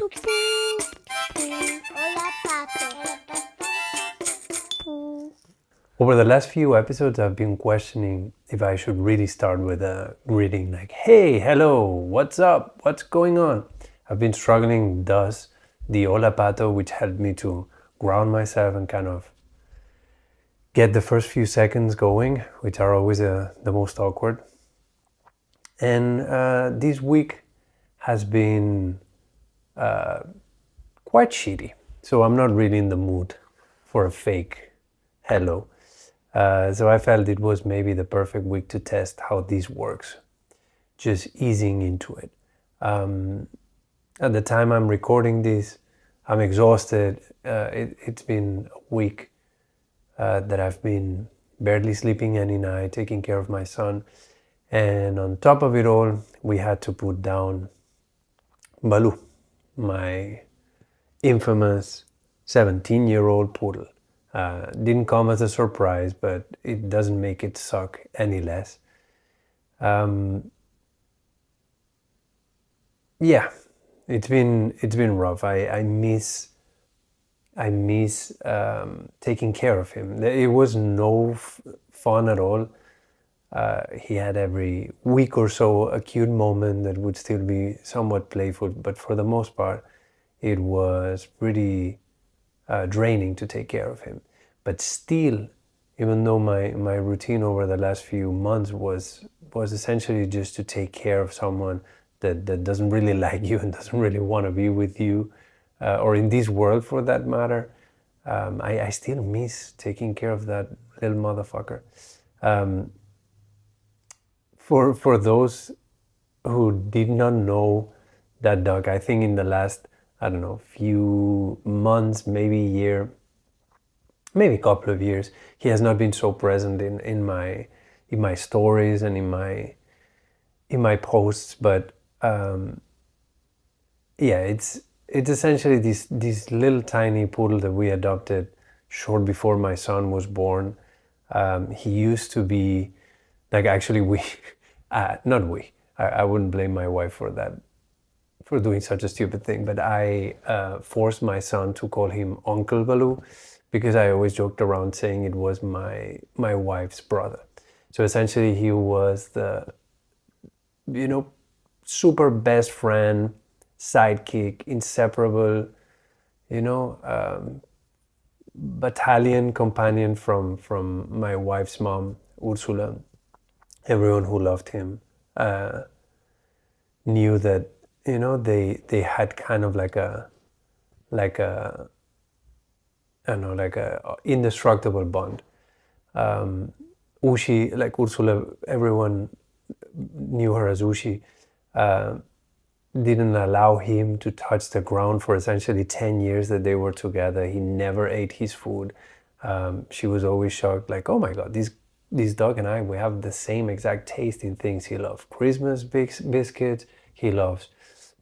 Poo, poo, poo. Hola, Pato. Hola, Pato. Poo. Over the last few episodes, I've been questioning if I should really start with a greeting like, hey, hello, what's up, what's going on? I've been struggling, thus, the Hola Pato, which helped me to ground myself and kind of get the first few seconds going, which are always the most awkward. And this week has been quite shitty. So I'm not really in the mood for a fake hello. So I felt it was maybe the perfect week to test how this works, just easing into it. At the time I'm recording this, I'm exhausted. It's been a week that I've been barely sleeping any night, taking care of my son. And on top of it all, we had to put down Baloo, my infamous 17-year-old poodle. Didn't come as a surprise, but it doesn't make it suck any less. Yeah, it's been rough. I miss taking care of him. It was no fun at all. He had every week or so a cute moment that would still be somewhat playful, but for the most part, it was pretty draining to take care of him. But still, even though my routine over the last few months was essentially just to take care of someone that doesn't really like you and doesn't really want to be with you, or in this world for that matter, I still miss taking care of that little motherfucker. For those who did not know that dog, I think in the last, I don't know, few months, maybe year, maybe a couple of years, he has not been so present in my stories and in my posts. But yeah, it's essentially this little tiny poodle that we adopted short before my son was born. He used to be like, actually we, not we. I wouldn't blame my wife for that, for doing such a stupid thing, but I forced my son to call him Uncle Baloo because I always joked around saying it was my wife's brother. So essentially he was the, super best friend, sidekick, inseparable, battalion companion from my wife's mom, Ursula. Everyone who loved him knew that they had kind of like a I don't know, like a indestructible bond. Ushi, like Ursula, everyone knew her as Ushi, didn't allow him to touch the ground for essentially 10 years that they were together. He never ate his food. She was always shocked, like, oh my God, this dog and I, we have the same exact taste in things. He loves Christmas biscuits. He loves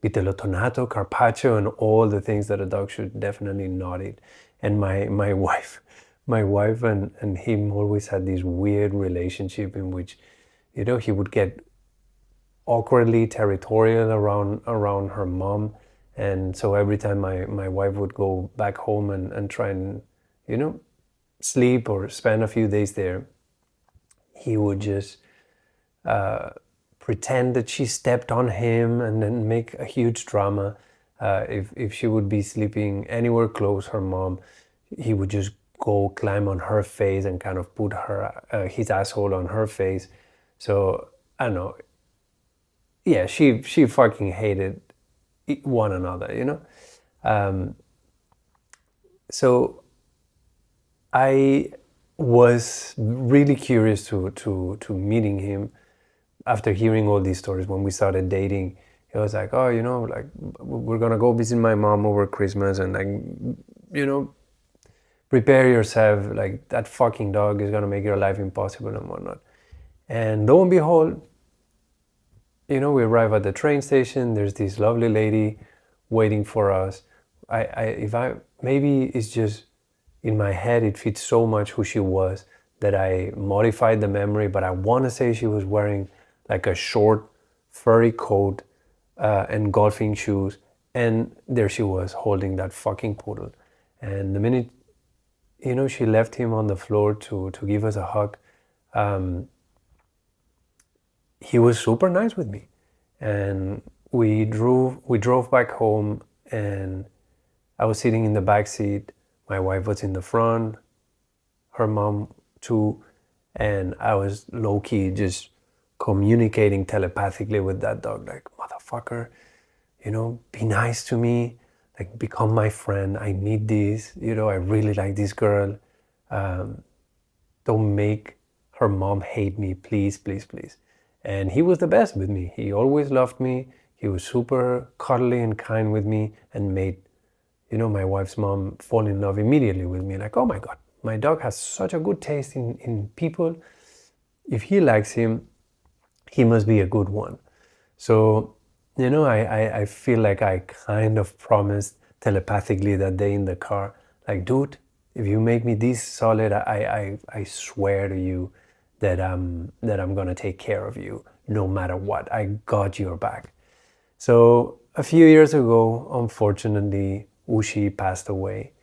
vitello tonato, carpaccio, and all the things that a dog should definitely not eat. And my wife and him always had this weird relationship in which, he would get awkwardly territorial around her mom. And so every time my wife would go back home and try and, sleep or spend a few days there, he would just pretend that she stepped on him and then make a huge drama. If she would be sleeping anywhere close, her mom, he would just go climb on her face and kind of put his asshole on her face. So I don't know. Yeah, she fucking hated one another. So I was really curious to meeting him after hearing all these stories. When we started dating, he was like, oh, like, we're gonna go visit my mom over Christmas, and like, prepare yourself, like that fucking dog is gonna make your life impossible and whatnot. And lo and behold, we arrive at the train station. There's this lovely lady waiting for us. Maybe it's just in my head, it fits so much who she was that I modified the memory, but I want to say she was wearing like a short furry coat and golfing shoes And there she was holding that fucking poodle. And the minute, she left him on the floor to give us a hug, he was super nice with me. And we drove back home, and I was sitting in the back seat. My wife was in the front, her mom too, and I was low-key just communicating telepathically with that dog, like, motherfucker, be nice to me, like, become my friend. I need this, I really like this girl. Don't make her mom hate me, please, please, please. And he was the best with me. He always loved me. He was super cuddly and kind with me, and made, my wife's mom fall in love immediately with me. Like, oh my God, my dog has such a good taste in people. If he likes him, he must be a good one. So, I feel like I kind of promised telepathically that day in the car, like, dude, if you make me this solid, I swear to you that I'm gonna take care of you no matter what. I got your back. So a few years ago, unfortunately, Ushi passed away,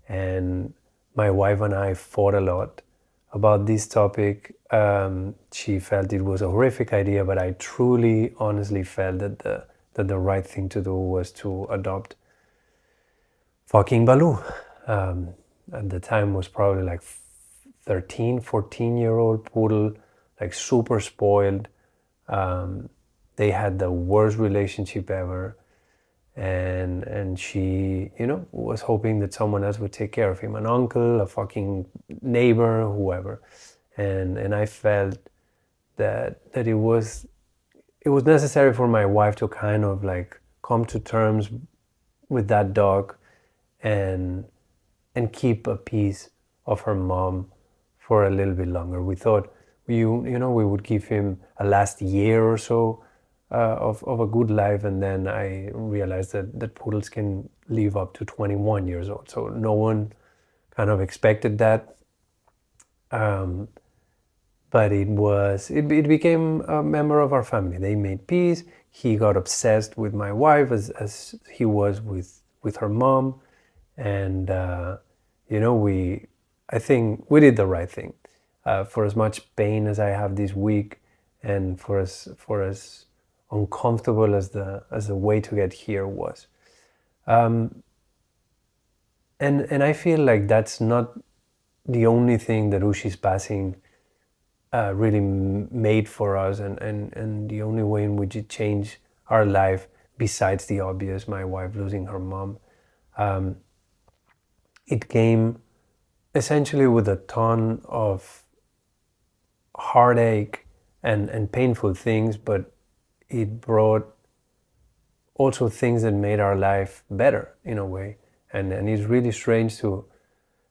and my wife and I fought a lot about this topic. She felt it was a horrific idea, but I truly, honestly felt that the right thing to do was to adopt fucking Baloo. At the time was probably like 13, 14-year-old poodle, like super spoiled. They had the worst relationship ever. And she, was hoping that someone else would take care of him, an uncle, a fucking neighbor, whoever. And I felt that it was necessary for my wife to kind of like come to terms with that dog, and keep a piece of her mom for a little bit longer. We thought we would give him a last year or so of a good life, and then I realized that poodles can live up to 21 years old. So no one kind of expected that. But it became a member of our family. They made peace. He got obsessed with my wife as he was with her mom. And, I think we did the right thing. For as much pain as I have this week, and for as uncomfortable as the way to get here was. And I feel like that's not the only thing that Ushi's passing really made for us, and the only way in which it changed our life, besides the obvious, my wife losing her mom. It came essentially with a ton of heartache and painful things, but it brought also things that made our life better in a way. And it's really strange to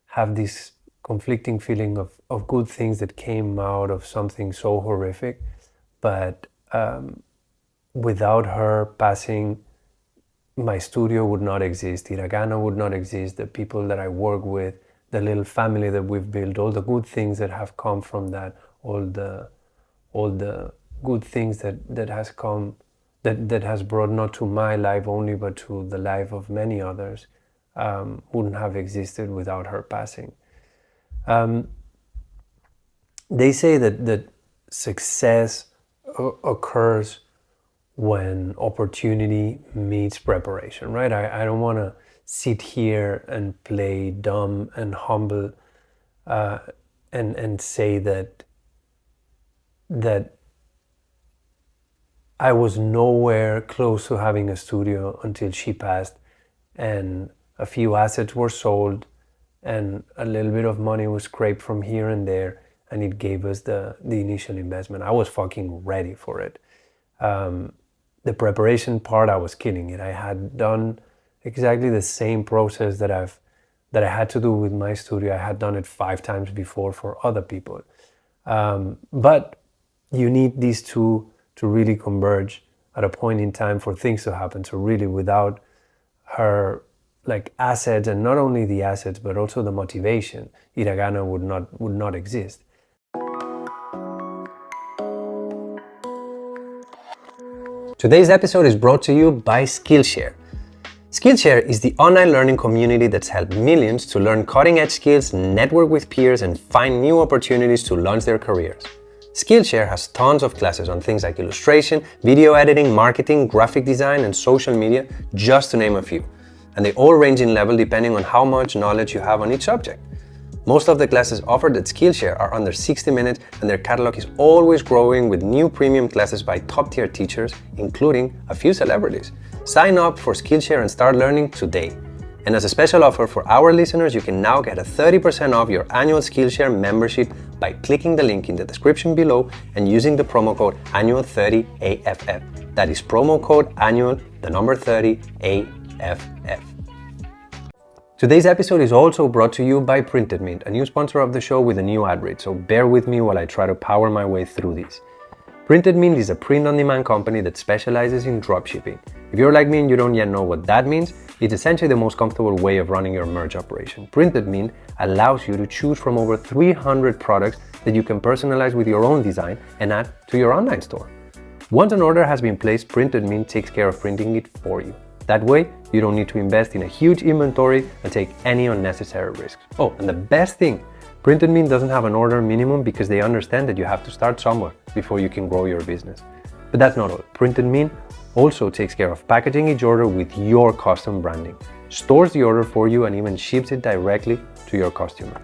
have this conflicting feeling of good things that came out of something so horrific. But without her passing, my studio would not exist, Hiragana would not exist, the people that I work with, the little family that we've built, all the good things that have come from that, all the good things that has come, that has brought not to my life only, but to the life of many others, wouldn't have existed without her passing. They say that success occurs when opportunity meets preparation, right? I don't want to sit here and play dumb and humble, and say that I was nowhere close to having a studio until she passed, and a few assets were sold, and a little bit of money was scraped from here and there, and it gave us the initial investment. I was fucking ready for it. The preparation part, I was killing it. I had done exactly the same process that I had to do with my studio. I had done it 5 times before for other people. But you need these two to really converge at a point in time for things to happen. So really, without her like assets, and not only the assets but also the motivation, Hiragana would not exist. Today's episode is brought to you by Skillshare. Skillshare is the online learning community that's helped millions to learn cutting-edge skills, network with peers, and find new opportunities to launch their careers. Skillshare has tons of classes on things like illustration, video editing, marketing, graphic design, and social media, just to name a few. And they all range in level depending on how much knowledge you have on each subject. Most of the classes offered at Skillshare are under 60 minutes, and their catalog is always growing with new premium classes by top-tier teachers, including a few celebrities. Sign up for Skillshare and start learning today. And as a special offer for our listeners, you can now get a 30% off your annual Skillshare membership by clicking the link in the description below and using the promo code annual30AFF. That is promo code annual, the number 30AFF. Today's episode is also brought to you by Printed Mint, a new sponsor of the show with a new ad read, so bear with me while I try to power my way through these. Printed Mint is a print-on-demand company that specializes in dropshipping. If you're like me and you don't yet know what that means, it's essentially the most comfortable way of running your merch operation. Printed Mint allows you to choose from over 300 products that you can personalize with your own design and add to your online store. Once an order has been placed, Printed Mint takes care of printing it for you. That way, you don't need to invest in a huge inventory and take any unnecessary risks. Oh, and the best thing, Printed Mint doesn't have an order minimum because they understand that you have to start somewhere before you can grow your business. But that's not all. Printed Mint also takes care of packaging each order with your custom branding, stores the order for you, and even ships it directly to your customer.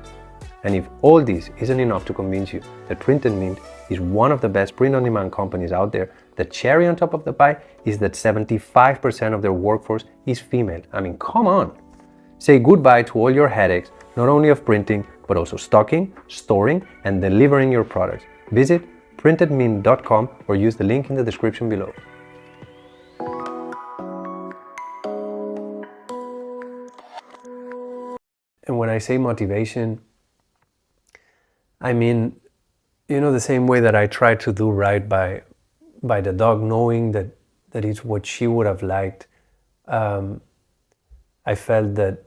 And if all this isn't enough to convince you that Printed Mint is one of the best print-on-demand companies out there, the cherry on top of the pie is that 75% of their workforce is female. I mean, come on! Say goodbye to all your headaches, not only of printing, but also stocking, storing, and delivering your products. Visit printedmint.com or use the link in the description below. And when I say motivation, I mean, the same way that I try to do right by the dog, knowing that it's what she would have liked. I felt that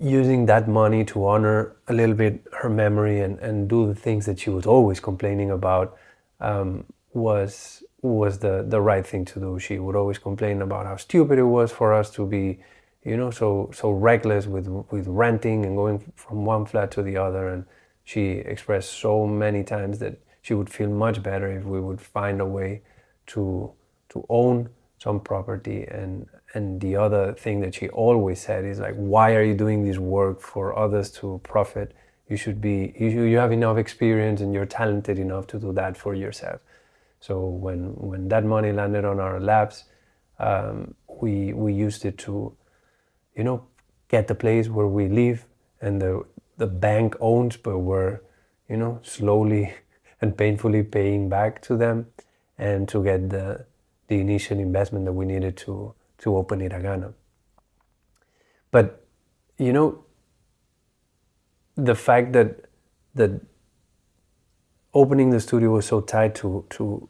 using that money to honor a little bit her memory and do the things that she was always complaining about was the right thing to do. She would always complain about how stupid it was for us to be, so reckless with renting and going from one flat to the other. And she expressed so many times that she would feel much better if we would find a way to own some property. And the other thing that she always said is like, why are you doing this work for others to profit? You have enough experience and you're talented enough to do that for yourself. So when that money landed on our laps, we used it to, get the place where we live and the bank owns, but we're, slowly and painfully paying back to them, and to get the initial investment that we needed to open Hiragana. But, the fact that opening the studio was so tied to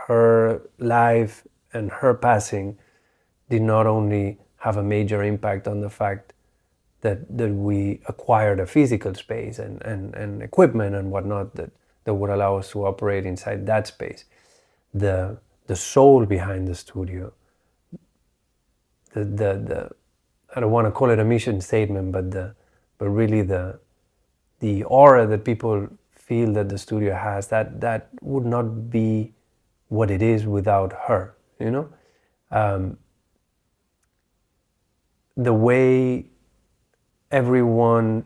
her life and her passing did not only have a major impact on the fact that we acquired a physical space and equipment and whatnot that would allow us to operate inside that space. The soul behind the studio, the I don't want to call it a mission statement, but really the aura that people feel that the studio has, that would not be what it is without her, the way everyone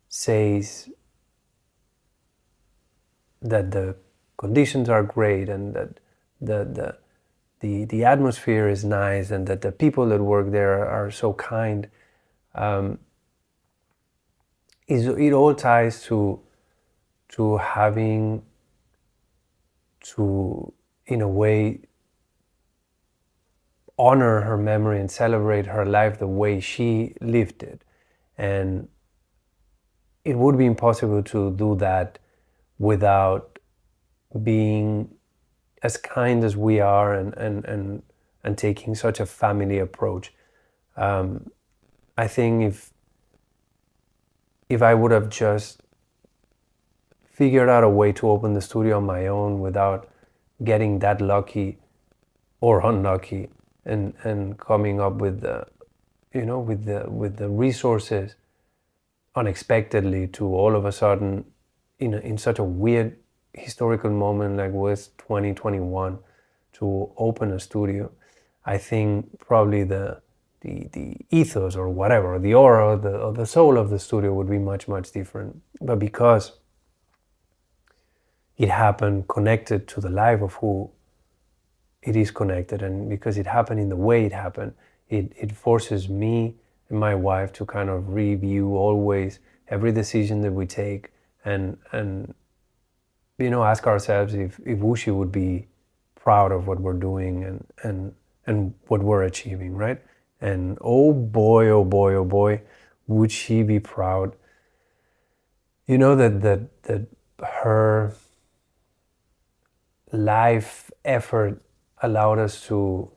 says that the conditions are great and that the atmosphere is nice and that the people that work there are so kind, it all ties to having to, in a way, honor her memory and celebrate her life the way she lived it. And it would be impossible to do that without being as kind as we are and taking such a family approach. I think if I would have just figured out a way to open the studio on my own without getting that lucky or unlucky and coming up with the with the resources unexpectedly to all of a sudden in such a weird historical moment like was 2021 to open a studio. I think probably the ethos or whatever, the aura or the soul of the studio would be much different. But because it happened connected to the life of who it is connected, and because it happened in the way it happened, it forces me and my wife to kind of review always every decision that we take, and ask ourselves if Wuxi would be proud of what we're doing and what we're achieving, right? And oh boy, oh boy, oh boy, would she be proud. That her life effort allowed us to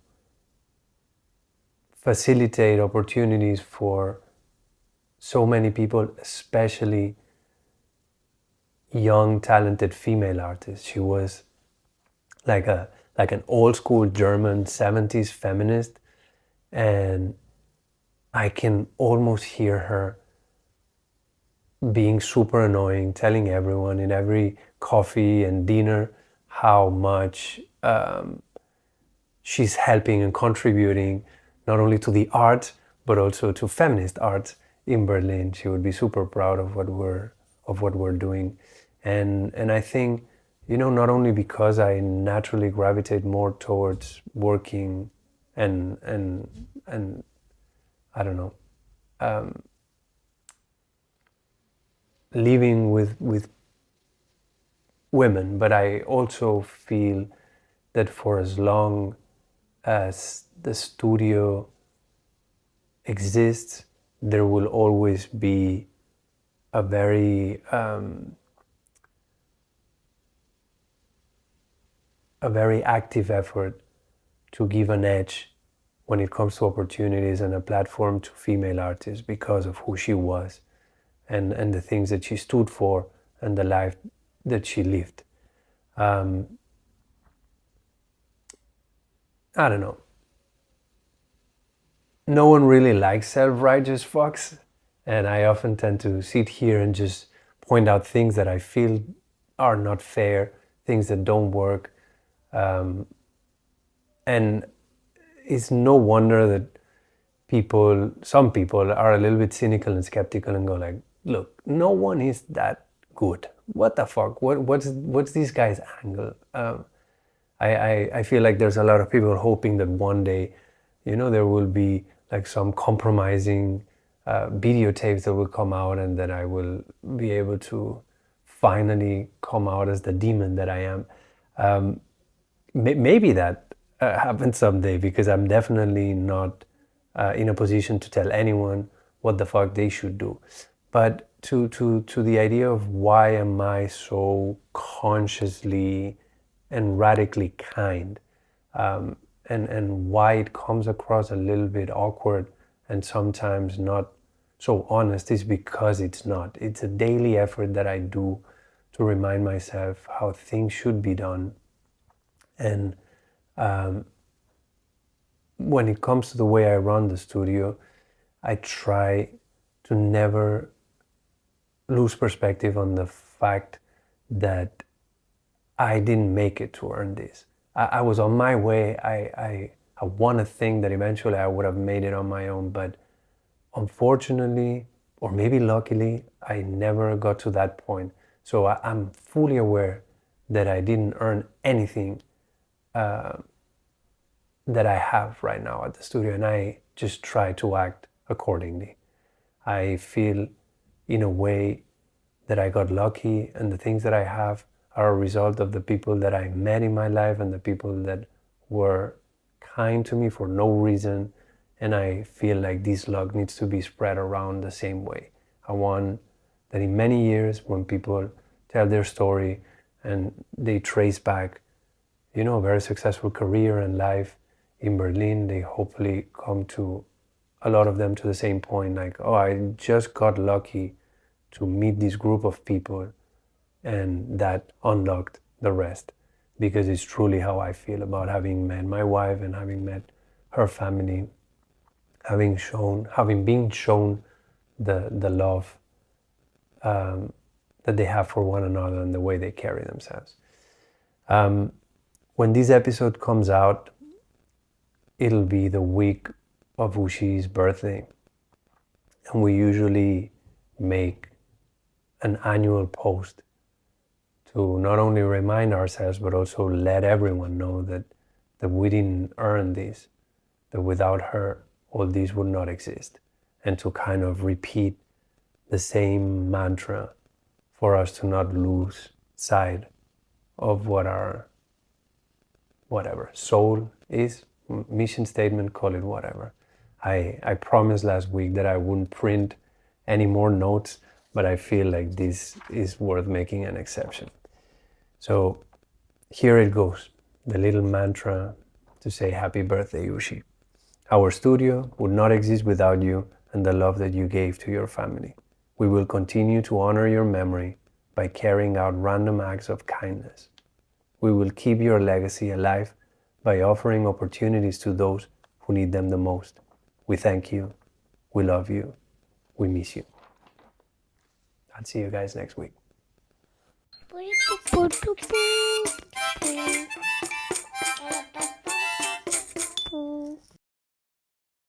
facilitate opportunities for so many people, especially young, talented female artists. She was like an old school German 70s feminist, and I can almost hear her being super annoying, telling everyone in every coffee and dinner how much she's helping and contributing not only to the art but also to feminist art in Berlin. She would be super proud of what we're doing, and I think not only because I naturally gravitate more towards working and I don't know, living with women, but I also feel that for as long as the studio exists, there will always be a very active effort to give an edge when it comes to opportunities and a platform to female artists because of who she was and the things that she stood for and the life that she lived. I don't know. No one really likes self-righteous fucks, and I often tend to sit here and just point out things that I feel are not fair, things that don't work. And it's no wonder that some people are a little bit cynical and skeptical and go like, look, no one is that good. What the fuck? What's this guy's angle? I feel like there's a lot of people hoping that one day, there will be like some compromising videotapes that will come out, and that I will be able to finally come out as the demon that I am. Maybe that happens someday, because I'm definitely not in a position to tell anyone what the fuck they should do. But to the idea of why am I so consciously and radically kind, and why it comes across a little bit awkward and sometimes not so honest, is because it's not. It's a daily effort that I do to remind myself how things should be done. And when it comes to the way I run the studio, I try to never lose perspective on the fact that I didn't make it to earn this. I was on my way. I want to think that eventually I would have made it on my own, but unfortunately, or maybe luckily, I never got to that point. So I'm fully aware that I didn't earn anything that I have right now at the studio, and I just try to act accordingly. I feel in a way that I got lucky, and the things that I have are a result of the people that I met in my life and the people that were kind to me for no reason. And I feel like this luck needs to be spread around the same way. I want that in many years, when people tell their story and they trace back, a very successful career and life in Berlin, they hopefully come to, a lot of them, to the same point, like, oh, I just got lucky to meet this group of people, and that unlocked the rest. Because it's truly how I feel about having met my wife and having met her family, having been shown the love that they have for one another and the way they carry themselves. When this episode comes out, it'll be the week of Ushi's birthday, and we usually make an annual post to not only remind ourselves but also let everyone know that we didn't earn this, that without her all this would not exist, and to kind of repeat the same mantra for us to not lose sight of what our soul is, mission statement, call it whatever. I promised last week that I wouldn't print any more notes, but I feel like this is worth making an exception. So here it goes, the little mantra to say happy birthday, Ushi. Our studio would not exist without you and the love that you gave to your family. We will continue to honor your memory by carrying out random acts of kindness. We will keep your legacy alive by offering opportunities to those who need them the most. We thank you. We love you. We miss you. I'll see you guys next week. Hola, Pato.